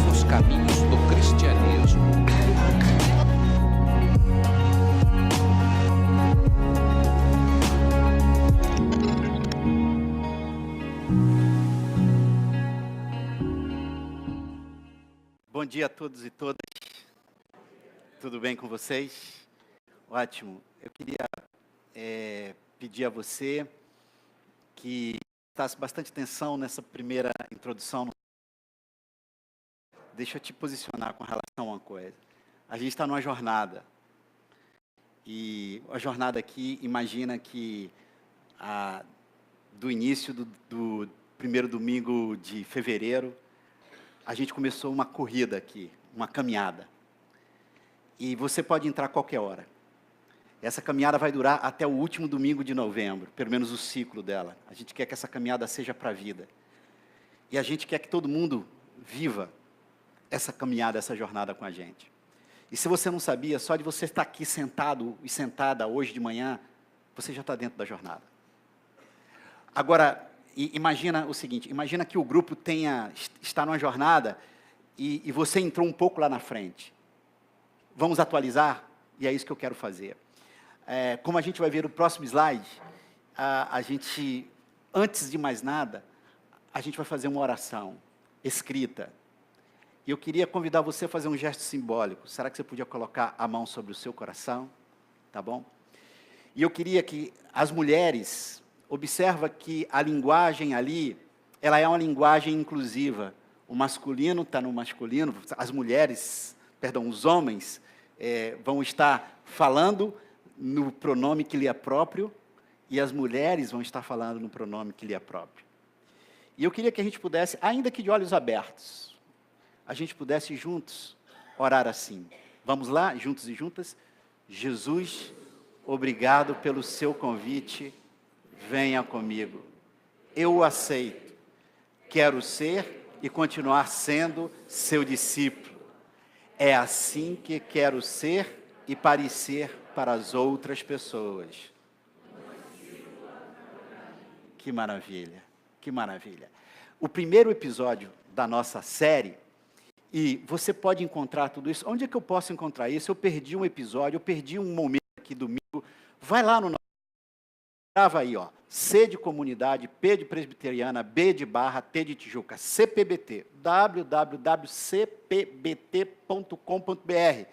novos caminhos do cristianismo. Bom dia a todos e todas. Tudo bem com vocês? Ótimo. Eu queria pedir a você que prestasse bastante atenção nessa primeira introdução. Deixa eu te posicionar com relação a uma coisa. A gente está numa jornada. E a jornada aqui, imagina que do início do primeiro domingo de fevereiro, a gente começou uma corrida aqui, uma caminhada. E você pode entrar a qualquer hora. Essa caminhada vai durar até o último domingo de novembro, pelo menos o ciclo dela. A gente quer que essa caminhada seja para a vida. E a gente quer que todo mundo viva essa caminhada, essa jornada com a gente. E se você não sabia, só de você estar aqui sentado e sentada hoje de manhã, você já está dentro da jornada. Agora, imagina o seguinte, imagina que o grupo está numa jornada e você entrou um pouco lá na frente. Vamos atualizar? E é isso que eu quero fazer. Como a gente vai ver no próximo slide, a gente, antes de mais nada, a gente vai fazer uma oração escrita. E eu queria convidar você a fazer um gesto simbólico. Será que você podia colocar a mão sobre o seu coração? Tá bom? E eu queria que as mulheres, observa que a linguagem ali, ela é uma linguagem inclusiva. O masculino está no masculino, as mulheres, perdão, os homens vão estar falando no pronome que lhe é próprio, e as mulheres vão estar falando no pronome que lhe é próprio. E eu queria que a gente pudesse, ainda que de olhos abertos, a gente pudesse juntos orar assim. Vamos lá, juntos e juntas? Jesus, obrigado pelo seu convite, venha comigo. Eu o aceito. Quero ser e continuar sendo seu discípulo. É assim que quero ser e parecer para as outras pessoas. Que maravilha, que maravilha. O primeiro episódio da nossa série, e você pode encontrar tudo isso. Onde é que eu posso encontrar isso? Eu perdi um episódio, eu perdi um momento aqui domingo. Vai lá no nosso... Grava aí, ó. C de comunidade, P de presbiteriana, B de Barra, T de Tijuca, CPBT, www.cpbt.com.br.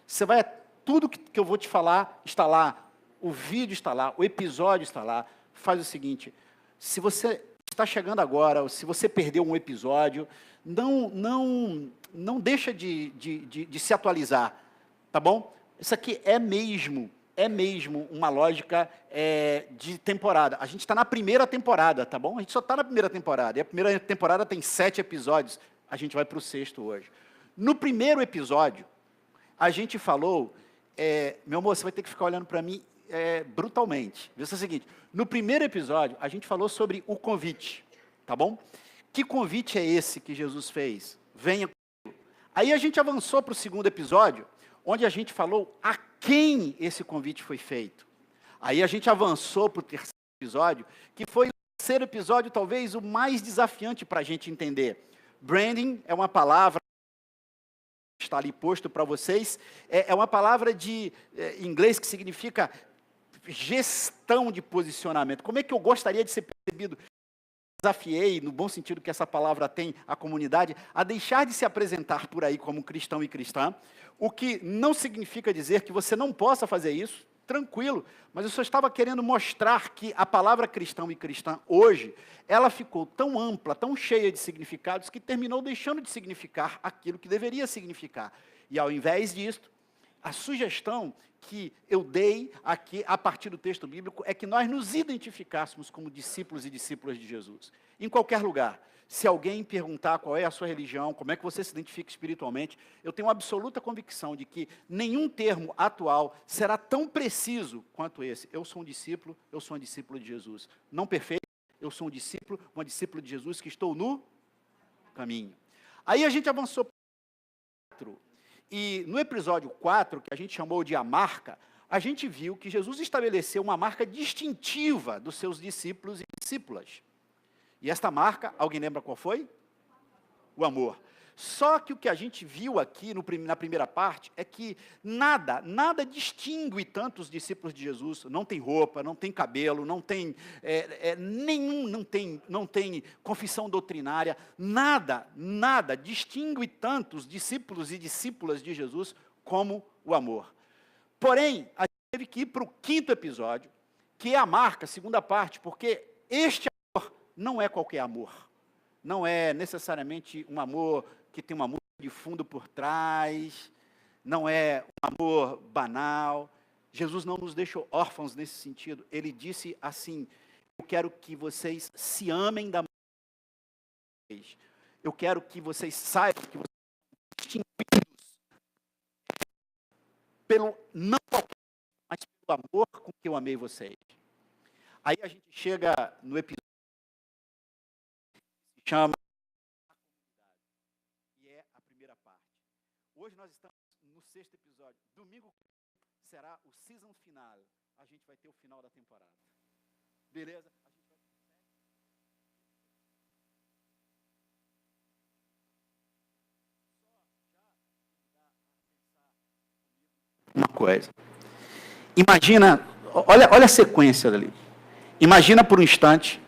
Você vai, tudo que eu vou te falar está lá, o vídeo está lá, o episódio está lá. Faz o seguinte, se você está chegando agora, ou se você perdeu um episódio, não deixa de se atualizar, tá bom? Isso aqui é mesmo uma lógica de temporada. A gente está na primeira temporada, tá bom? A gente só está na primeira temporada. E a primeira temporada tem 7 episódios. A gente vai para o 6º hoje. No primeiro episódio, a gente falou... meu amor, você vai ter que ficar olhando para mim brutalmente. Veja o seguinte. No primeiro episódio, a gente falou sobre o convite, tá bom? Que convite é esse que Jesus fez? Venha comigo. Aí a gente avançou para o 2º episódio, onde a gente falou a quem esse convite foi feito. Aí a gente avançou para o 3º episódio, que foi o 3º episódio, talvez o mais desafiante para a gente entender. Branding é uma palavra que está ali posto para vocês, é uma palavra de inglês que significa gestão de posicionamento. Como é que eu gostaria de ser percebido? Desafiei, no bom sentido que essa palavra tem, a comunidade, a deixar de se apresentar por aí como cristão e cristã, o que não significa dizer que você não possa fazer isso, tranquilo, mas eu só estava querendo mostrar que a palavra cristão e cristã, hoje, ela ficou tão ampla, tão cheia de significados, que terminou deixando de significar aquilo que deveria significar. E ao invés disso, a sugestão que eu dei aqui, a partir do texto bíblico, é que nós nos identificássemos como discípulos e discípulas de Jesus. Em qualquer lugar. Se alguém perguntar qual é a sua religião, como é que você se identifica espiritualmente, eu tenho absoluta convicção de que nenhum termo atual será tão preciso quanto esse. Eu sou um discípulo de Jesus. Não perfeito, eu sou um discípulo, uma discípula de Jesus que estou no caminho. Aí a gente avançou para o 4. E no episódio 4, que a gente chamou de a marca, a gente viu que Jesus estabeleceu uma marca distintiva dos seus discípulos e discípulas. E esta marca, alguém lembra qual foi? O amor. Só que o que a gente viu aqui na primeira parte é que nada distingue tanto os discípulos de Jesus. Não tem roupa, não tem cabelo, não tem não tem confissão doutrinária, nada distingue tanto os discípulos e discípulas de Jesus como o amor. Porém, a gente teve que ir para o 5º episódio, que é a marca, a segunda parte, porque este amor não é qualquer amor. Não é necessariamente um amor que tem uma música de fundo por trás, não é um amor banal. Jesus não nos deixou órfãos nesse sentido. Ele disse assim: eu quero que vocês se amem da maneira. Eu quero que vocês saibam que vocês são distinguidos pelo não qualquer, mas pelo amor com que eu amei vocês. Aí a gente chega no episódio que se chama Hoje nós estamos no 6º episódio. Domingo será o season final. A gente vai ter o final da temporada. Beleza? A gente vai... Uma coisa. Imagina, olha a sequência dali. Imagina por um instante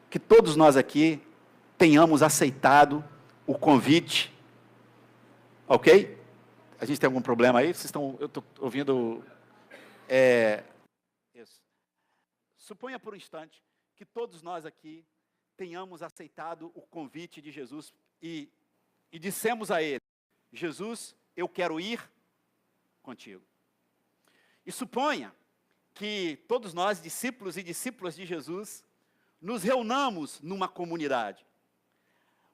que todos nós aqui tenhamos aceitado o convite. Ok? A gente tem algum problema aí? Eu estou ouvindo... Isso. Suponha por um instante que todos nós aqui tenhamos aceitado o convite de Jesus e dissemos a ele: Jesus, eu quero ir contigo. E suponha que todos nós, discípulos e discípulas de Jesus, nos reunamos numa comunidade.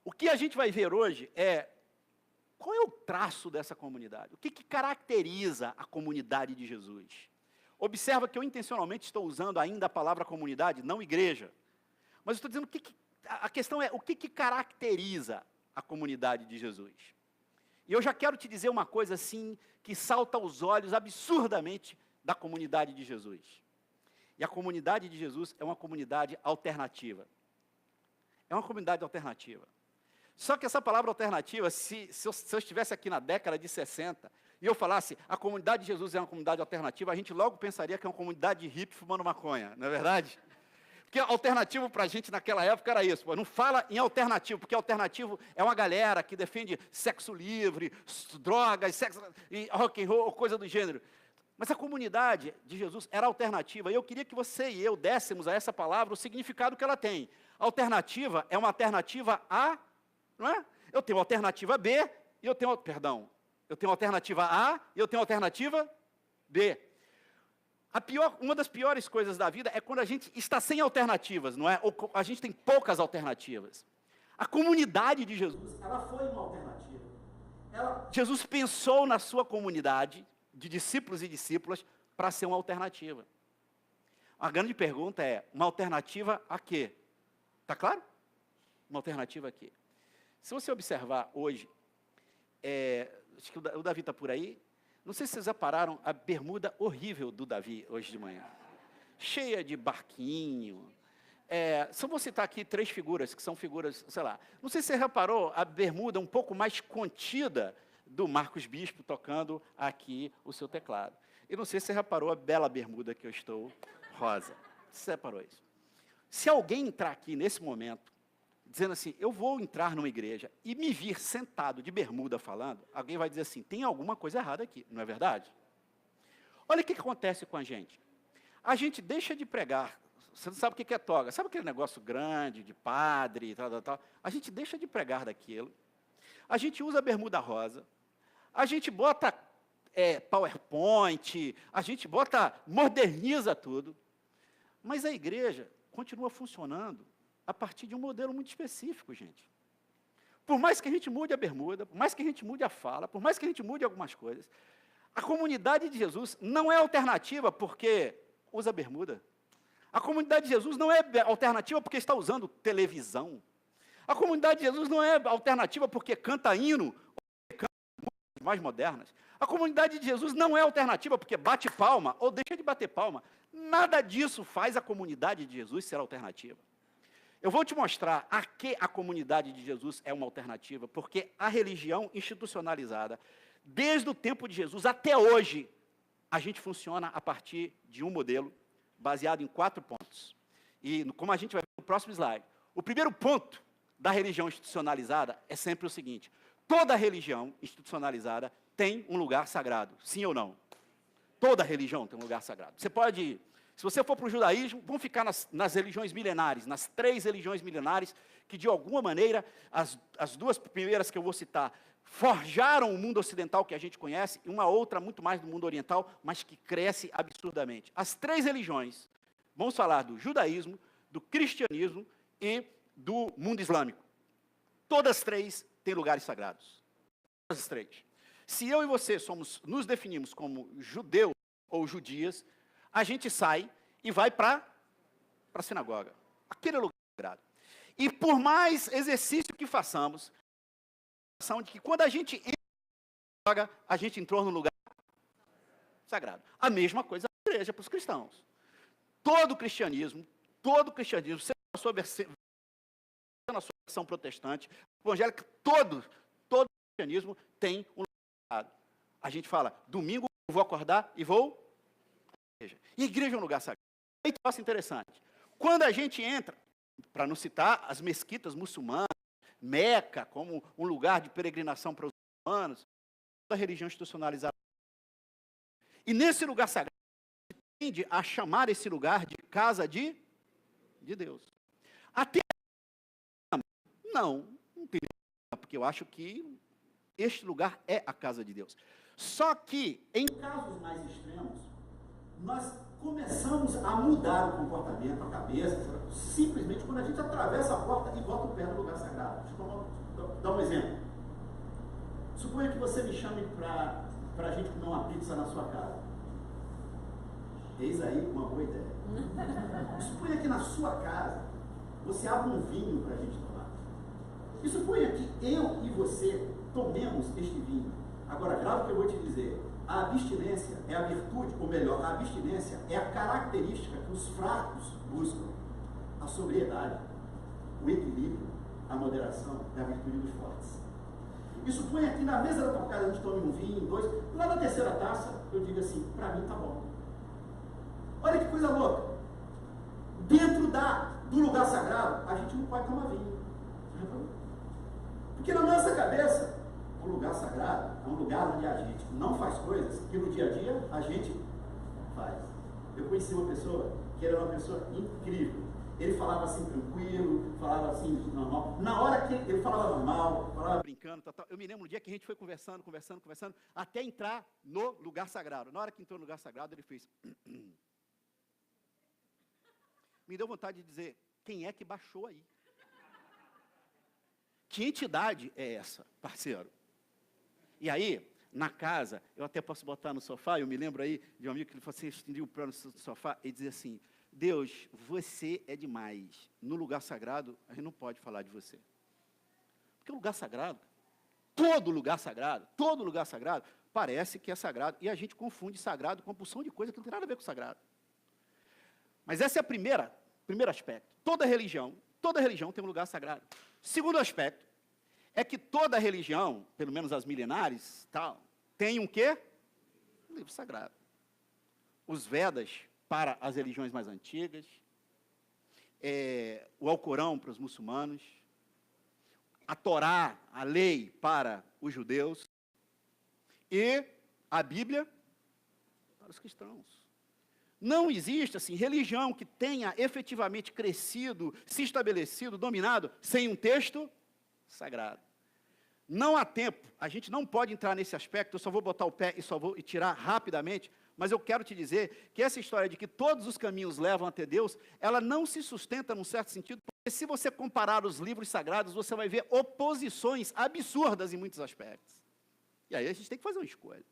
O que a gente vai ver hoje é qual é o traço dessa comunidade? O que caracteriza a comunidade de Jesus? Observa que eu intencionalmente estou usando ainda a palavra comunidade, não igreja. Mas eu estou dizendo a questão é o que caracteriza a comunidade de Jesus. E eu já quero te dizer uma coisa assim que salta aos olhos absurdamente da comunidade de Jesus. E a comunidade de Jesus é uma comunidade alternativa. É uma comunidade alternativa. Só que essa palavra alternativa, se eu estivesse aqui na década de 60, e eu falasse, a comunidade de Jesus é uma comunidade alternativa, a gente logo pensaria que é uma comunidade de hippie fumando maconha, não é verdade? Porque alternativo para a gente naquela época era isso, não fala em alternativo, porque alternativo é uma galera que defende sexo livre, drogas, sexo, e rock and roll, coisa do gênero. Mas a comunidade de Jesus era alternativa, e eu queria que você e eu dessemos a essa palavra o significado que ela tem. Alternativa é uma alternativa a... Não é? Eu tenho alternativa B e eu tenho alternativa A e eu tenho alternativa B. Uma das piores coisas da vida é quando a gente está sem alternativas, não é? Ou a gente tem poucas alternativas. A comunidade de Jesus, ela foi uma alternativa. Jesus pensou na sua comunidade de discípulos e discípulas para ser uma alternativa. A grande pergunta é, uma alternativa a quê? Está claro? Uma alternativa a quê? Se você observar hoje, acho que o Davi está por aí, não sei se vocês repararam a bermuda horrível do Davi hoje de manhã. Cheia de barquinho. Só vou citar aqui 3 figuras, que são figuras, sei lá. Não sei se você reparou a bermuda um pouco mais contida do Marcos Bispo tocando aqui o seu teclado. E não sei se você reparou a bela bermuda que eu estou rosa. Você reparou isso? Se alguém entrar aqui nesse momento, dizendo assim, eu vou entrar numa igreja e me vir sentado de bermuda falando, alguém vai dizer assim, tem alguma coisa errada aqui, não é verdade? Olha o que acontece com a gente. A gente deixa de pregar, você não sabe o que é toga, sabe aquele negócio grande, de padre, tal. A gente deixa de pregar daquilo, a gente usa bermuda rosa, a gente bota PowerPoint, a gente moderniza tudo, mas a igreja continua funcionando a partir de um modelo muito específico, gente. Por mais que a gente mude a bermuda, por mais que a gente mude a fala, por mais que a gente mude algumas coisas, a comunidade de Jesus não é alternativa porque usa bermuda. A comunidade de Jesus não é alternativa porque está usando televisão. A comunidade de Jesus não é alternativa porque canta hino ou canta músicas mais modernas. A comunidade de Jesus não é alternativa porque bate palma ou deixa de bater palma. Nada disso faz a comunidade de Jesus ser alternativa. Eu vou te mostrar a que a comunidade de Jesus é uma alternativa, porque a religião institucionalizada, desde o tempo de Jesus até hoje, a gente funciona a partir de um modelo baseado em 4 pontos. E como a gente vai ver no próximo slide, o primeiro ponto da religião institucionalizada é sempre o seguinte: toda religião institucionalizada tem um lugar sagrado, sim ou não? Toda religião tem um lugar sagrado. Você pode, se você for para o judaísmo, vamos ficar nas religiões milenares, nas 3 religiões milenares, que de alguma maneira, as 2 primeiras que eu vou citar, forjaram o mundo ocidental que a gente conhece, e uma outra muito mais do mundo oriental, mas que cresce absurdamente. As 3 religiões, vamos falar do judaísmo, do cristianismo e do mundo islâmico. Todas as 3 têm lugares sagrados. Todas as 3. Se eu e você nos definimos como judeus ou judias, a gente sai e vai para a sinagoga. Aquele lugar sagrado. E por mais exercício que façamos, a sensação de que quando a gente entra na sinagoga, a gente entrou no lugar sagrado. A mesma coisa na igreja para os cristãos. Todo cristianismo, seja na sua versão protestante, evangélica, todo cristianismo tem um lugar sagrado. A gente fala, domingo eu vou acordar e vou à igreja. E a igreja é um lugar sagrado. Aí tem um negócio interessante. Quando a gente entra, para não citar as mesquitas muçulmanas, Meca, como um lugar de peregrinação para os muçulmanos, toda a religião institucionalizada. E nesse lugar sagrado, a gente tende a chamar esse lugar de casa de Deus. Até não tem, porque eu acho que este lugar é a casa de Deus. Só que, em casos mais extremos, nós começamos a mudar o comportamento, a cabeça, simplesmente quando a gente atravessa a porta e bota o pé no lugar sagrado. Deixa eu dar um exemplo. Suponha que você me chame para a gente comer uma pizza na sua casa. Eis aí uma boa ideia. Suponha que na sua casa você abre um vinho para a gente tomar. E suponha que eu e você tomemos este vinho. Agora, grave o que eu vou te dizer. A abstinência é a virtude, ou melhor, a abstinência é a característica que os fracos buscam. A sobriedade, o equilíbrio, a moderação é a virtude dos fortes. E suponha que na mesa da tua casa a gente tome um vinho, 2, lá na 3ª taça eu digo assim, para mim tá bom. Olha que coisa louca. Dentro do lugar sagrado, a gente não pode tomar vinho. Porque na nossa cabeça, o lugar sagrado é um lugar onde a gente não faz coisas que no dia a dia a gente faz. Eu conheci uma pessoa que era uma pessoa incrível. Ele falava assim tranquilo, falava assim normal. Na hora que ele falava normal, falava brincando, tal. Eu me lembro um dia que a gente foi conversando, até entrar no lugar sagrado. Na hora que entrou no lugar sagrado, ele fez... Me deu vontade de dizer, quem é que baixou aí? Que entidade é essa, parceiro? E aí, na casa, eu até posso botar no sofá, eu me lembro aí de um amigo que ele falou assim, estendia o pé no sofá e dizia assim, Deus, você é demais. No lugar sagrado, a gente não pode falar de você. Porque o lugar sagrado, todo lugar sagrado, parece que é sagrado. E a gente confunde sagrado com a porção de coisa que não tem nada a ver com sagrado. Mas esse é o primeiro aspecto. Toda religião tem um lugar sagrado. Segundo aspecto, é que toda religião, pelo menos as milenares, tem um quê? Um livro sagrado. Os Vedas para as religiões mais antigas, o Alcorão para os muçulmanos, a Torá, a lei para os judeus, e a Bíblia para os cristãos. Não existe, assim, religião que tenha efetivamente crescido, se estabelecido, dominado, sem um texto sagrado. Não há tempo, a gente não pode entrar nesse aspecto, eu só vou botar o pé e só vou tirar rapidamente, mas eu quero te dizer que essa história de que todos os caminhos levam até Deus, ela não se sustenta num certo sentido, porque se você comparar os livros sagrados, você vai ver oposições absurdas em muitos aspectos. E aí a gente tem que fazer uma escolha.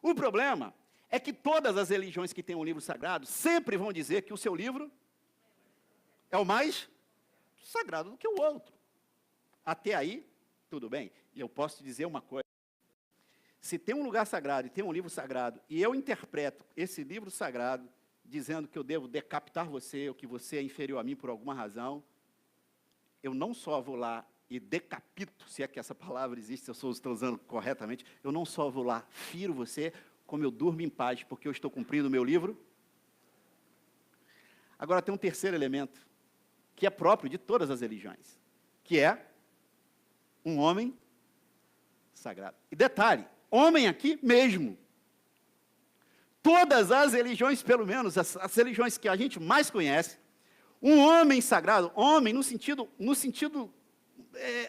O problema é que todas as religiões que têm um livro sagrado sempre vão dizer que o seu livro é o mais sagrado do que o outro. Até aí, tudo bem. E eu posso te dizer uma coisa. Se tem um lugar sagrado e tem um livro sagrado, e eu interpreto esse livro sagrado dizendo que eu devo decapitar você, ou que você é inferior a mim por alguma razão, eu não só vou lá e decapito, se é que essa palavra existe, se eu estou usando corretamente, eu não só vou lá, firo você, como eu durmo em paz, porque eu estou cumprindo o meu livro. Agora tem um terceiro elemento, que é próprio de todas as religiões, que é um homem sagrado. E detalhe, homem aqui mesmo. Todas as religiões, pelo menos as religiões que a gente mais conhece, um homem sagrado, homem no sentido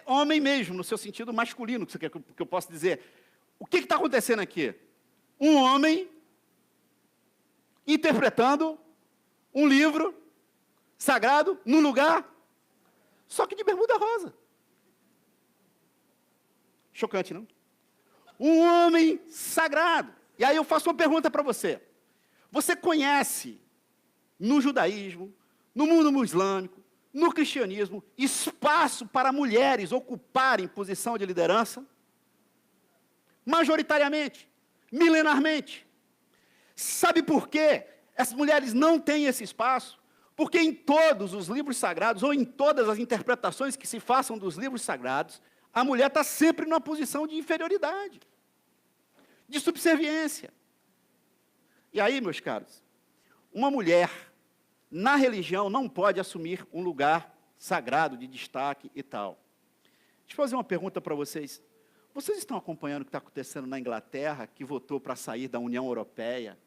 homem mesmo, no seu sentido masculino, que eu posso dizer. O que está acontecendo aqui? Um homem interpretando um livro sagrado num lugar, só que de bermuda rosa. Chocante, não? Um homem sagrado. E aí eu faço uma pergunta para você. Você conhece, no judaísmo, no mundo islâmico, no cristianismo, espaço para mulheres ocuparem posição de liderança? Majoritariamente, milenarmente. Sabe por quê? Essas mulheres não têm esse espaço, porque em todos os livros sagrados, ou em todas as interpretações que se façam dos livros sagrados, a mulher está sempre numa posição de inferioridade, de subserviência. E aí, meus caros, uma mulher na religião não pode assumir um lugar sagrado, de destaque e tal. Deixa eu fazer uma pergunta para vocês. Vocês estão acompanhando o que está acontecendo na Inglaterra, que votou para sair da União Europeia?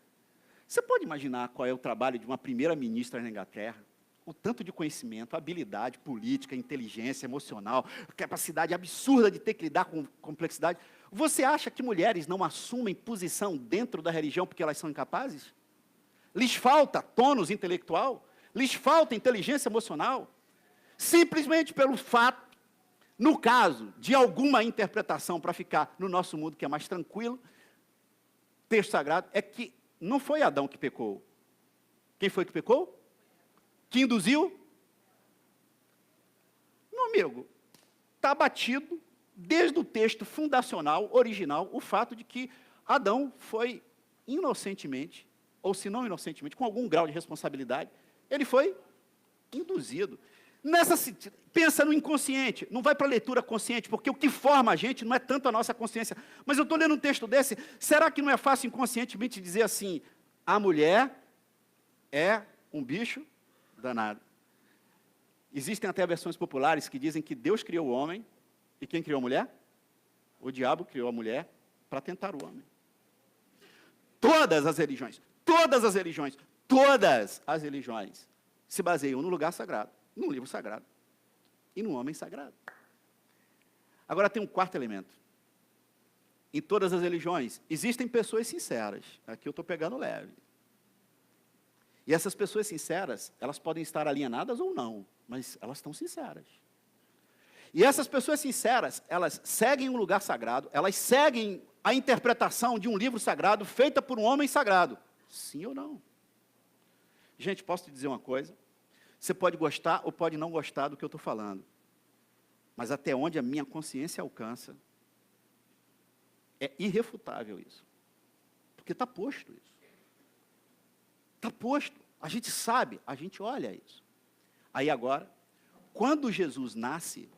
Você pode imaginar qual é o trabalho de uma primeira-ministra na Inglaterra? O tanto de conhecimento, habilidade política, inteligência emocional, capacidade absurda de ter que lidar com complexidade. Você acha que mulheres não assumem posição dentro da religião porque elas são incapazes? Lhes falta tônus intelectual? Lhes falta inteligência emocional? Simplesmente pelo fato, no caso de alguma interpretação para ficar no nosso mundo que é mais tranquilo, texto sagrado, é que não foi Adão que pecou. Quem foi que pecou? Que induziu? Meu amigo, está batido, desde o texto fundacional, original, o fato de que Adão foi inocentemente, ou se não inocentemente, com algum grau de responsabilidade, ele foi induzido. Pensa no inconsciente, não vai para a leitura consciente, porque o que forma a gente não é tanto a nossa consciência. Mas eu estou lendo um texto desse, será que não é fácil inconscientemente dizer assim, a mulher é um bicho danado? Existem até versões populares que dizem que Deus criou o homem, e quem criou a mulher? O diabo criou a mulher para tentar o homem. Todas as religiões se baseiam no lugar sagrado, num livro sagrado e num homem sagrado. Agora tem um quarto elemento. Em todas as religiões, existem pessoas sinceras. Aqui eu estou pegando leve. E essas pessoas sinceras, elas podem estar alienadas ou não, mas elas estão sinceras. E essas pessoas sinceras, elas seguem um lugar sagrado, elas seguem a interpretação de um livro sagrado feita por um homem sagrado. Sim ou não? Gente, posso te dizer uma coisa? Você pode gostar ou pode não gostar do que eu estou falando. Mas até onde a minha consciência alcança, é irrefutável isso. Porque está posto isso. Está posto. A gente sabe, a gente olha isso. Aí agora, quando Jesus nasce,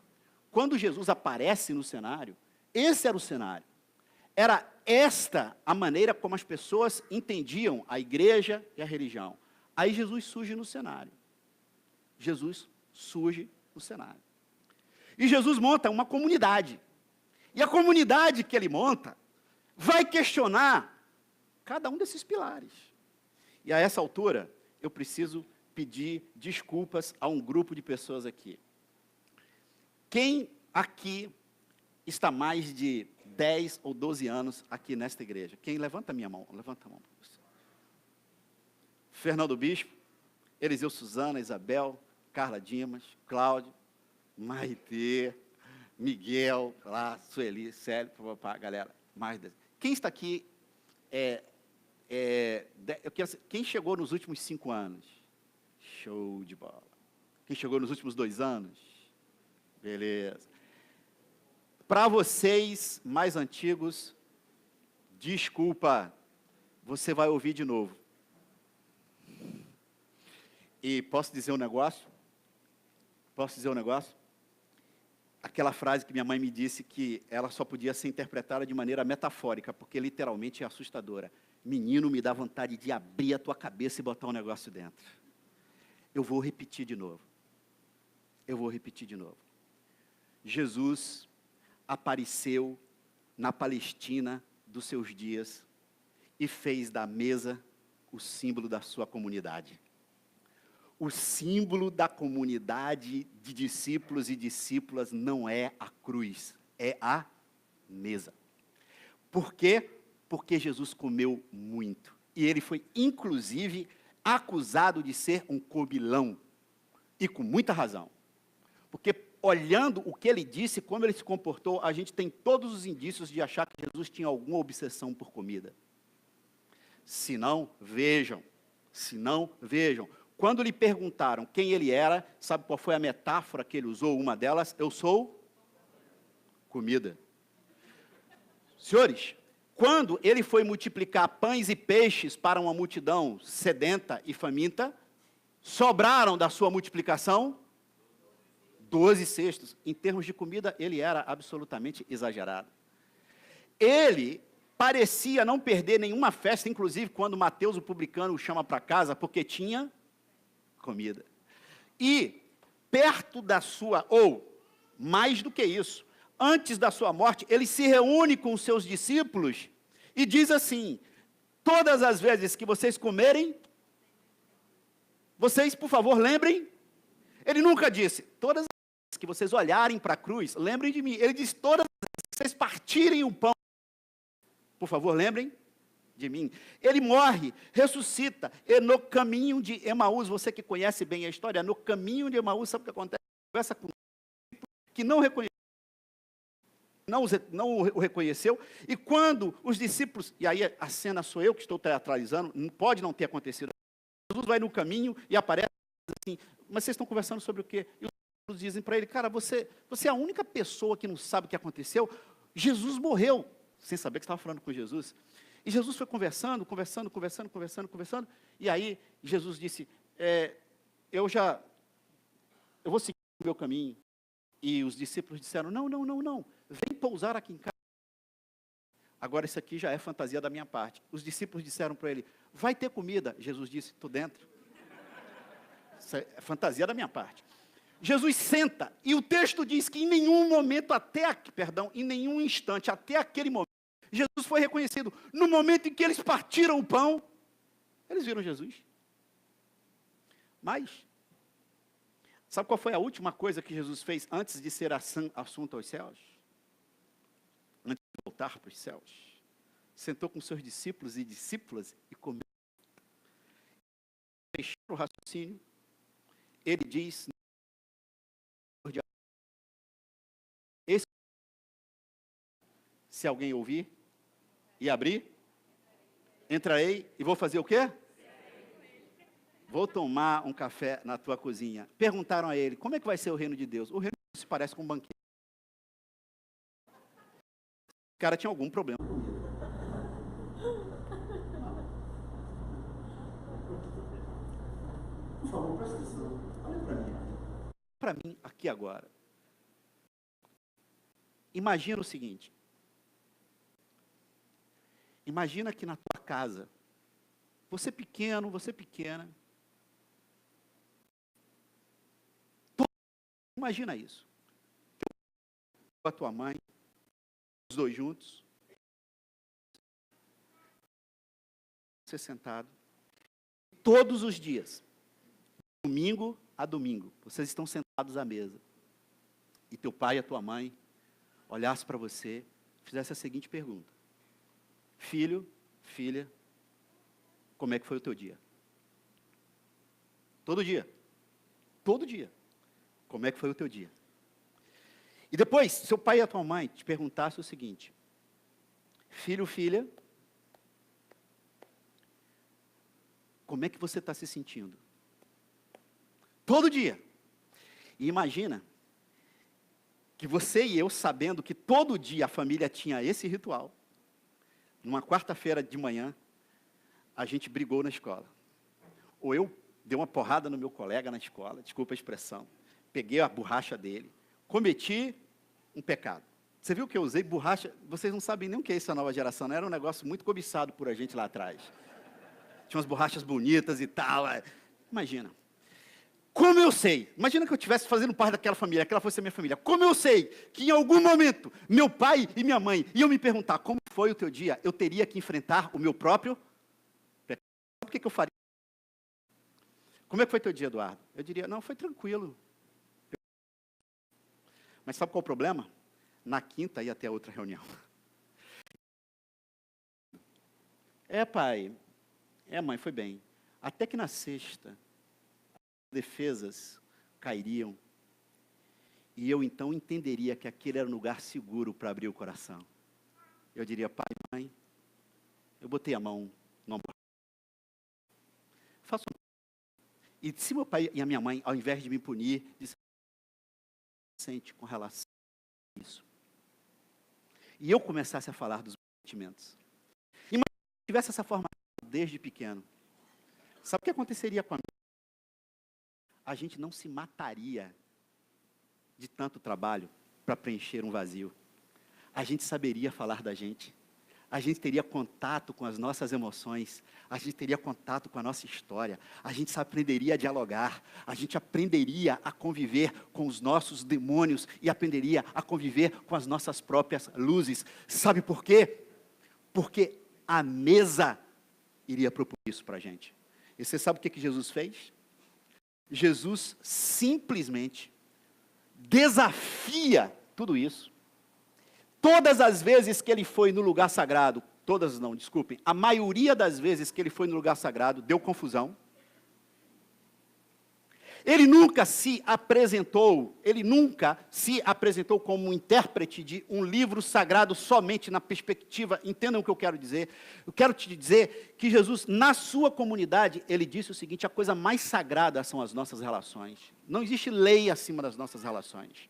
quando Jesus aparece no cenário, esse era o cenário. Era esta a maneira como as pessoas entendiam a igreja e a religião. Aí Jesus surge no cenário. Jesus surge no cenário. E Jesus monta uma comunidade. E a comunidade que ele monta vai questionar cada um desses pilares. E a essa altura, eu preciso pedir desculpas a um grupo de pessoas aqui. Quem aqui está mais de 10 ou 12 anos aqui nesta igreja? Quem? Levanta a minha mão. Levanta a mão. Fernando Bispo, Eliseu Suzana, Isabel, Carla Dimas, Cláudio, Maitê, Miguel, lá, Sueli, Célio, galera, mais 10. Quem está aqui, quem chegou nos últimos 5 anos? Show de bola. Quem chegou nos últimos 2 anos? Beleza. Para vocês mais antigos, desculpa, você vai ouvir de novo. E posso dizer um negócio? Posso dizer um negócio? aquela frase que minha mãe me disse que ela só podia ser interpretada de maneira metafórica, porque literalmente é assustadora. Menino, me dá vontade de abrir a tua cabeça e botar um negócio dentro. Eu vou repetir de novo. Eu vou repetir de novo. Jesus apareceu na Palestina dos seus dias e fez da mesa o símbolo da sua comunidade. O símbolo da comunidade de discípulos e discípulas não é a cruz, é a mesa. Por quê? Porque Jesus comeu muito. E ele foi, inclusive, acusado de ser um comilão. E com muita razão. Porque, olhando o que ele disse, como ele se comportou, a gente tem todos os indícios de achar que Jesus tinha alguma obsessão por comida. Se não, vejam. Se não, vejam. Quando lhe perguntaram quem ele era, sabe qual foi a metáfora que ele usou? Uma delas, eu sou comida. Senhores, quando ele foi multiplicar pães e peixes para uma multidão sedenta e faminta, sobraram da sua multiplicação 12 cestos. Em termos de comida, ele era absolutamente exagerado. Ele parecia não perder nenhuma festa, inclusive quando Mateus, o publicano, o chama para casa, porque tinha comida. E, perto da sua, ou mais do que isso, antes da sua morte, ele se reúne com os seus discípulos e diz assim: todas as vezes que vocês comerem, vocês, por favor, lembrem. Ele nunca disse, todas as vezes que vocês olharem para a cruz, lembrem de mim. Ele diz, todas as vezes que vocês partirem o pão, por favor, lembrem de mim. Ele morre, ressuscita, e no caminho de Emaús, você que conhece bem a história, no caminho de Emaús, sabe o que acontece? Conversa com que não reconheceu, não o reconheceu, e quando os discípulos, e aí a cena sou eu que estou teatralizando, pode não ter acontecido, Jesus vai no caminho e aparece assim, mas vocês estão conversando sobre o quê? E os discípulos dizem para ele, cara, você é a única pessoa que não sabe o que aconteceu, Jesus morreu, sem saber que estava falando com Jesus. E Jesus foi conversando, e aí Jesus disse, eu vou seguir o meu caminho. E os discípulos disseram, não, vem pousar aqui em casa. Agora isso aqui já é fantasia da minha parte. Os discípulos disseram para ele, vai ter comida. Jesus disse, estou dentro. Isso é fantasia da minha parte. Jesus senta, e o texto diz que em nenhum momento, em nenhum instante, até aquele momento, Jesus foi reconhecido. No momento em que eles partiram o pão, eles viram Jesus. Mas, sabe qual foi a última coisa que Jesus fez antes de ser assunto aos céus? Antes de voltar para os céus? Sentou com seus discípulos e discípulas e comeu. Fechar o raciocínio, ele diz, se alguém ouvir e abrir, entrarei e vou fazer o quê? Vou tomar um café na tua cozinha. Perguntaram a ele, como é que vai ser o reino de Deus? O reino de Deus se parece com um banquete. O cara tinha algum problema. Por favor, presta atenção. Olha para mim. Para mim, aqui agora. Imagina o seguinte. Imagina que na tua casa, você pequeno, você pequena. Imagina isso. A tua mãe, os dois juntos. Você sentado. Todos os dias, domingo a domingo, vocês estão sentados à mesa. E teu pai e a tua mãe olhassem para você, fizessem a seguinte pergunta. Filho, filha, como é que foi o teu dia? Todo dia. Todo dia. Como é que foi o teu dia? E depois, seu pai e a tua mãe te perguntassem o seguinte. Filho, filha, como é que você está se sentindo? Todo dia. E imagina que você e eu, sabendo que todo dia a família tinha esse ritual, numa quarta-feira de manhã, a gente brigou na escola. Ou eu dei uma porrada no meu colega na escola, desculpa a expressão, peguei a borracha dele, cometi um pecado. Você viu que eu usei borracha? Vocês não sabem nem o que é isso, a nova geração, né? Era um negócio muito cobiçado por a gente lá atrás. Tinha umas borrachas bonitas e tal. Imagina. Como eu sei? Imagina que eu estivesse fazendo parte daquela família, aquela fosse a minha família. Como eu sei que em algum momento, meu pai e minha mãe iam me perguntar como foi o teu dia, eu teria que enfrentar o meu próprio pecado. Sabe o que eu faria? Como é que foi teu dia, Eduardo? Eu diria, não, foi tranquilo. Mas sabe qual o problema? Na quinta ia ter outra reunião. Pai. Mãe, foi bem. Até que na sexta, as defesas cairiam. E eu então entenderia que aquele era um lugar seguro para abrir o coração. Eu diria, pai, mãe, eu botei a mão no ombro. Faço. E se meu pai e a minha mãe, ao invés de me punir, disseram, sente com relação a isso. E eu começasse a falar dos sentimentos. Imagina se eu tivesse essa formação desde pequeno. Sabe o que aconteceria com a minha? A gente não se mataria de tanto trabalho para preencher um vazio. A gente saberia falar da gente. A gente teria contato com as nossas emoções. A gente teria contato com a nossa história. A gente aprenderia a dialogar. A gente aprenderia a conviver com os nossos demônios e aprenderia a conviver com as nossas próprias luzes. Sabe por quê? Porque a mesa iria propor isso para a gente. E você sabe o que Jesus fez? Jesus simplesmente desafia tudo isso. Todas as vezes que ele foi no lugar sagrado, todas não, desculpem, a maioria das vezes que ele foi no lugar sagrado, deu confusão. Ele nunca se apresentou como um intérprete de um livro sagrado somente na perspectiva, entendam o que eu quero dizer. Eu quero te dizer que Jesus, na sua comunidade, ele disse o seguinte, a coisa mais sagrada são as nossas relações. Não existe lei acima das nossas relações.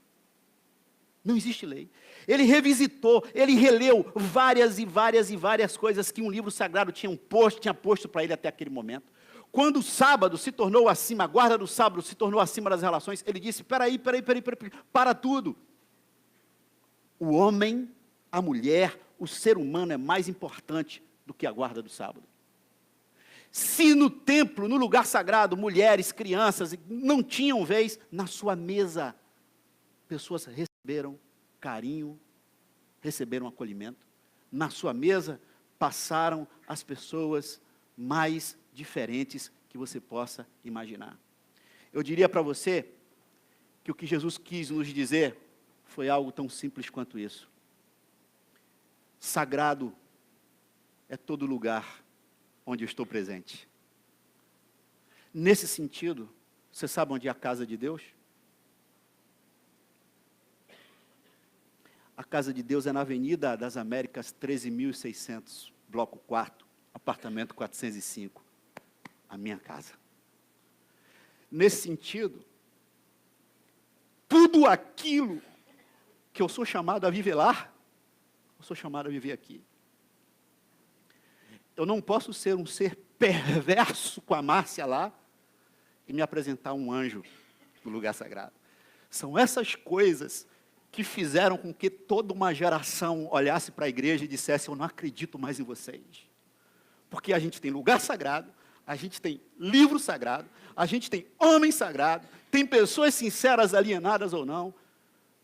Não existe lei. Ele revisitou, ele releu várias e várias e várias coisas que um livro sagrado tinha posto para ele até aquele momento. Quando o sábado se tornou acima, a guarda do sábado se tornou acima das relações, ele disse, peraí, para tudo. O homem, a mulher, o ser humano é mais importante do que a guarda do sábado. Se no templo, no lugar sagrado, mulheres, crianças não tinham vez, na sua mesa, pessoas receberam carinho, receberam acolhimento. Na sua mesa, passaram as pessoas mais diferentes que você possa imaginar. Eu diria para você que o que Jesus quis nos dizer foi algo tão simples quanto isso. Sagrado é todo lugar onde eu estou presente. Nesse sentido, você sabe onde é a casa de Deus? A casa de Deus é na Avenida das Américas, 13.600, bloco 4, apartamento 405. A minha casa. Nesse sentido, tudo aquilo que eu sou chamado a viver lá, eu sou chamado a viver aqui. Eu não posso ser um ser perverso com a Márcia lá e me apresentar um anjo no lugar sagrado. São essas coisas que fizeram com que toda uma geração olhasse para a igreja e dissesse, eu não acredito mais em vocês. Porque a gente tem lugar sagrado, a gente tem livro sagrado, a gente tem homem sagrado, tem pessoas sinceras, alienadas ou não,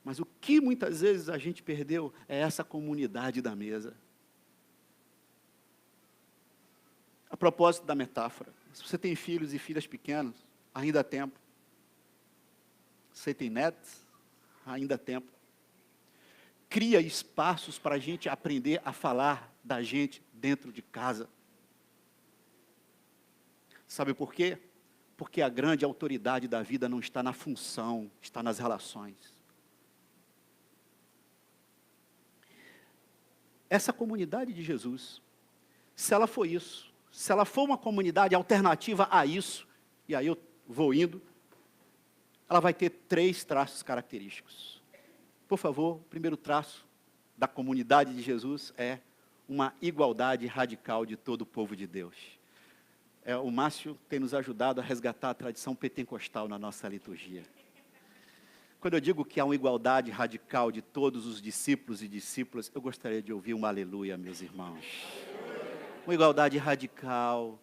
mas o que muitas vezes a gente perdeu é essa comunidade da mesa. A propósito da metáfora, se você tem filhos e filhas pequenas, ainda há tempo. Se você tem netos, ainda há tempo. Cria espaços para a gente aprender a falar da gente dentro de casa. Sabe por quê? Porque a grande autoridade da vida não está na função, está nas relações. Essa comunidade de Jesus, se ela for isso, se ela for uma comunidade alternativa a isso, e aí eu vou indo, ela vai ter 3 traços característicos. Por favor, o primeiro traço da comunidade de Jesus é uma igualdade radical de todo o povo de Deus. O Márcio tem nos ajudado a resgatar a tradição pentecostal na nossa liturgia. Quando eu digo que há uma igualdade radical de todos os discípulos e discípulas, eu gostaria de ouvir um aleluia, meus irmãos. Uma igualdade radical,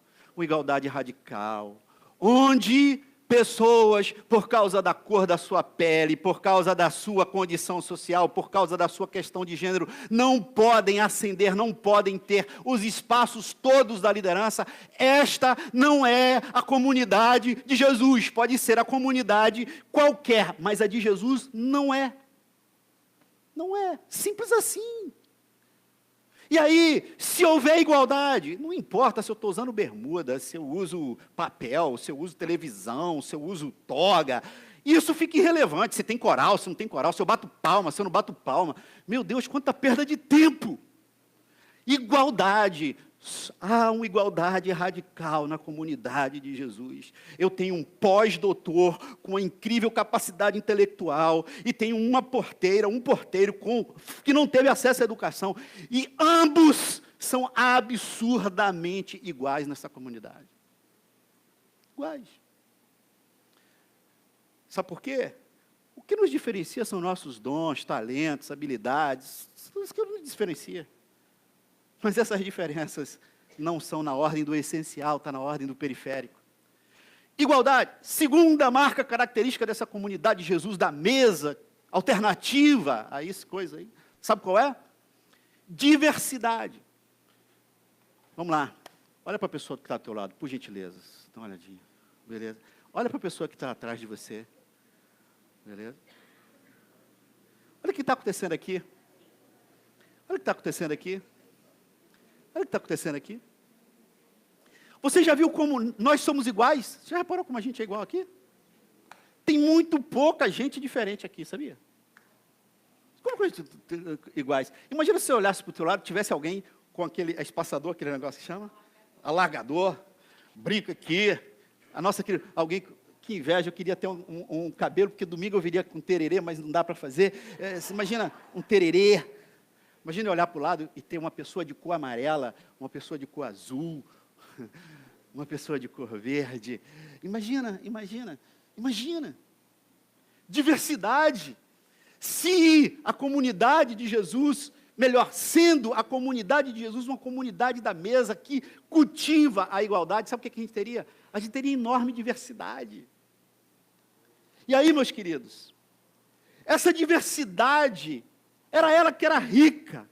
onde pessoas, por causa da cor da sua pele, por causa da sua condição social, por causa da sua questão de gênero, não podem ascender, não podem ter os espaços todos da liderança. Esta não é a comunidade de Jesus. Pode ser a comunidade qualquer, mas a de Jesus não é. Não é. Simples assim. E aí, se houver igualdade, não importa se eu estou usando bermuda, se eu uso papel, se eu uso televisão, se eu uso toga, isso fica irrelevante. Se tem coral, se não tem coral, se eu bato palma, se eu não bato palma. Meu Deus, quanta perda de tempo! Igualdade. Há uma igualdade radical na comunidade de Jesus. Eu tenho um pós-doutor com uma incrível capacidade intelectual e tenho uma porteira, um porteiro que não teve acesso à educação. E ambos são absurdamente iguais nessa comunidade. Iguais. Sabe por quê? O que nos diferencia são nossos dons, talentos, habilidades. Isso que nos diferencia. Mas essas diferenças não são na ordem do essencial, está na ordem do periférico. Igualdade, segunda marca característica dessa comunidade de Jesus, da mesa, alternativa a isso, coisa aí. Sabe qual é? Diversidade. Vamos lá. Olha para a pessoa que está ao teu lado, por gentileza. Dá uma olhadinha. Beleza? Olha para a pessoa que está atrás de você. Beleza? Olha o que está acontecendo aqui. Olha o que está acontecendo aqui. Olha o que está acontecendo aqui. Você já viu como nós somos iguais? Você já reparou como a gente é igual aqui? Tem muito pouca gente diferente aqui, sabia? Como a gente é iguais? Imagina se você olhasse para o teu lado, tivesse alguém com aquele espaçador, aquele negócio que chama, alargador, brinco aqui, alguém, que inveja, eu queria ter um cabelo, porque domingo eu viria com tererê, mas não dá para fazer. Você imagina um tererê. Imagina olhar para o lado e ter uma pessoa de cor amarela, uma pessoa de cor azul, uma pessoa de cor verde. Imagina. Diversidade. Se a comunidade de Jesus, melhor, sendo a comunidade de Jesus uma comunidade da mesa que cultiva a igualdade, sabe o que a gente teria? A gente teria enorme diversidade. E aí, meus queridos, essa diversidade era ela que era rica.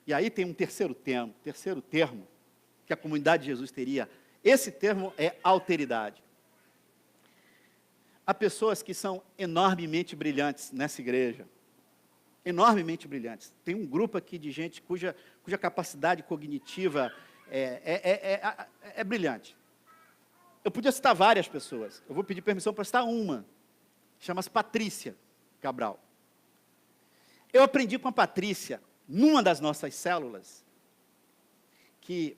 E aí tem um terceiro termo, que a comunidade de Jesus teria. Esse termo é alteridade. Há pessoas que são enormemente brilhantes nessa igreja. Enormemente brilhantes. Tem um grupo aqui de gente cuja capacidade cognitiva é brilhante. Eu podia citar várias pessoas. Eu vou pedir permissão para citar uma. Chama-se Patrícia Cabral. Eu aprendi com a Patrícia, numa das nossas células, que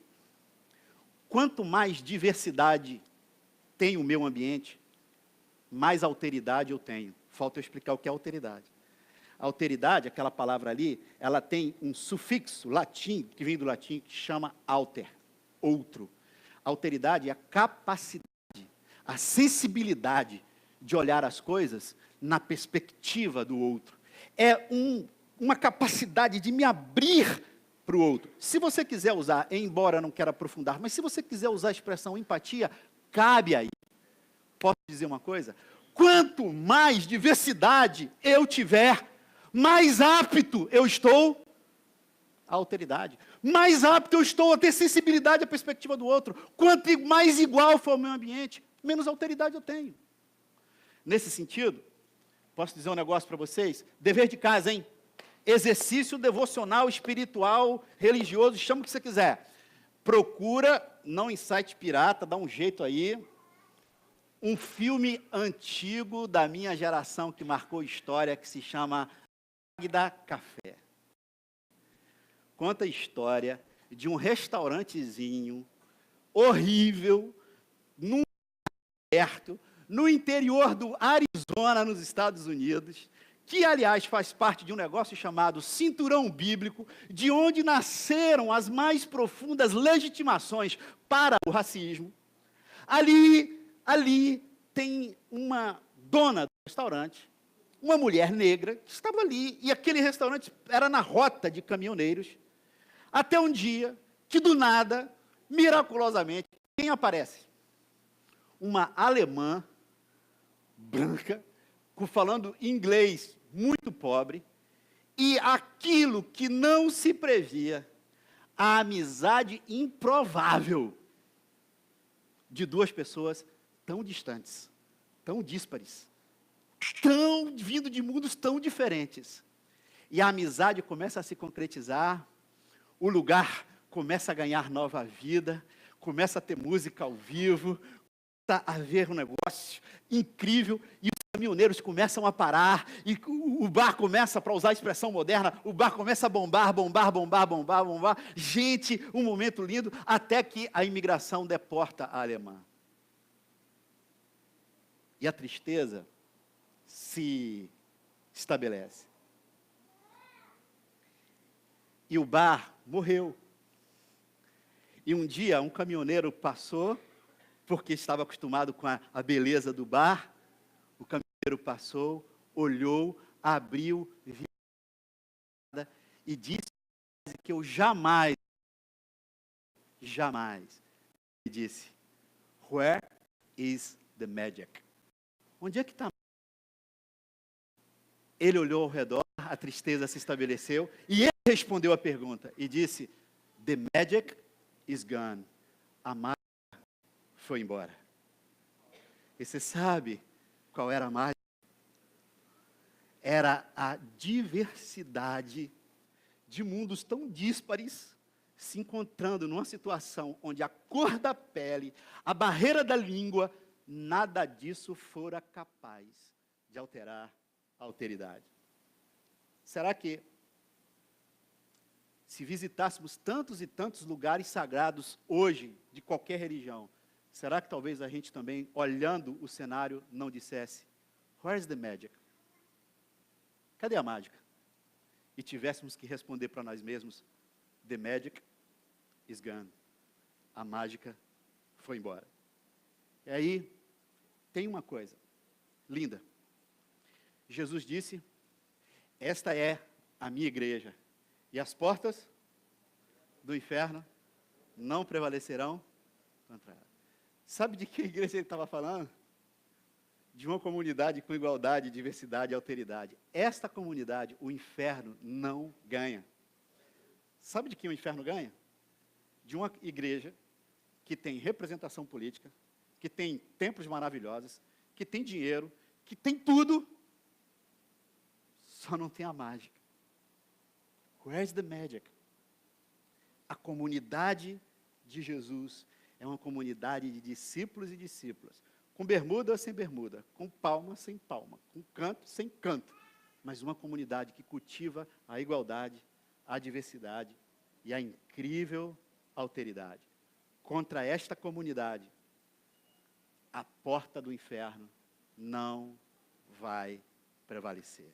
quanto mais diversidade tem o meu ambiente, mais alteridade eu tenho. Falta eu explicar o que é alteridade. A alteridade, aquela palavra ali, ela tem um sufixo latim, que vem do latim, que chama alter, outro. A alteridade é a capacidade, a sensibilidade de olhar as coisas na perspectiva do outro. É uma capacidade de me abrir para o outro. Se você quiser usar, embora eu não quero aprofundar, mas se você quiser usar a expressão empatia, cabe aí. Posso dizer uma coisa? Quanto mais diversidade eu tiver, mais apto eu estou à alteridade. Mais apto eu estou a ter sensibilidade à perspectiva do outro. Quanto mais igual for o meu ambiente, menos alteridade eu tenho. Nesse sentido, posso dizer um negócio para vocês? Dever de casa, hein? Exercício devocional, espiritual, religioso, chama o que você quiser. Procura, não em site pirata, dá um jeito aí, um filme antigo da minha geração que marcou história, que se chama Águida Café. Conta a história de um restaurantezinho horrível, num deserto, no interior do Arizona, nos Estados Unidos, que, aliás, faz parte de um negócio chamado Cinturão Bíblico, de onde nasceram as mais profundas legitimações para o racismo. Ali, tem uma dona do restaurante, uma mulher negra, que estava ali, e aquele restaurante era na rota de caminhoneiros, até um dia que, do nada, miraculosamente, quem aparece? Uma alemã, branca, falando inglês muito pobre, e aquilo que não se previa, a amizade improvável de duas pessoas tão distantes, tão díspares, tão vindo de mundos tão diferentes. E a amizade começa a se concretizar, o lugar começa a ganhar nova vida, começa a ter música ao vivo, começa a haver um negócio incrível, e os caminhoneiros começam a parar, e o bar começa, para usar a expressão moderna, o bar começa a bombar, bombar, bombar, bombar, bombar. Gente, um momento lindo, até que a imigração deporta a alemã. E a tristeza se estabelece. E o bar morreu. E um dia um caminhoneiro passou, porque estava acostumado com a beleza do bar. O caminhoneiro passou, olhou, abriu, viu e disse que eu jamais, e disse, where is the magic? Onde é que está? Ele olhou ao redor, a tristeza se estabeleceu, e ele respondeu a pergunta, e disse, the magic is gone. A mágica foi embora. E você sabe qual era a mágica? Era a diversidade de mundos tão díspares se encontrando numa situação onde a cor da pele, a barreira da língua, nada disso fora capaz de alterar a alteridade. Será que, se visitássemos tantos e tantos lugares sagrados hoje, de qualquer religião, será que talvez a gente também, olhando o cenário, não dissesse, where's the magic? Cadê a mágica? E tivéssemos que responder para nós mesmos, the magic is gone. A mágica foi embora. E aí, tem uma coisa linda. Jesus disse, esta é a minha igreja, e as portas do inferno não prevalecerão contra ela. Sabe de que igreja ele estava falando? De uma comunidade com igualdade, diversidade e alteridade. Esta comunidade, o inferno não ganha. Sabe de que o inferno ganha? De uma igreja que tem representação política, que tem templos maravilhosos, que tem dinheiro, que tem tudo, só não tem a mágica. Where's the magic? A comunidade de Jesus é uma comunidade de discípulos e discípulas, com bermuda ou sem bermuda, com palma sem palma, com canto sem canto, mas uma comunidade que cultiva a igualdade, a diversidade e a incrível alteridade. Contra esta comunidade, a porta do inferno não vai prevalecer.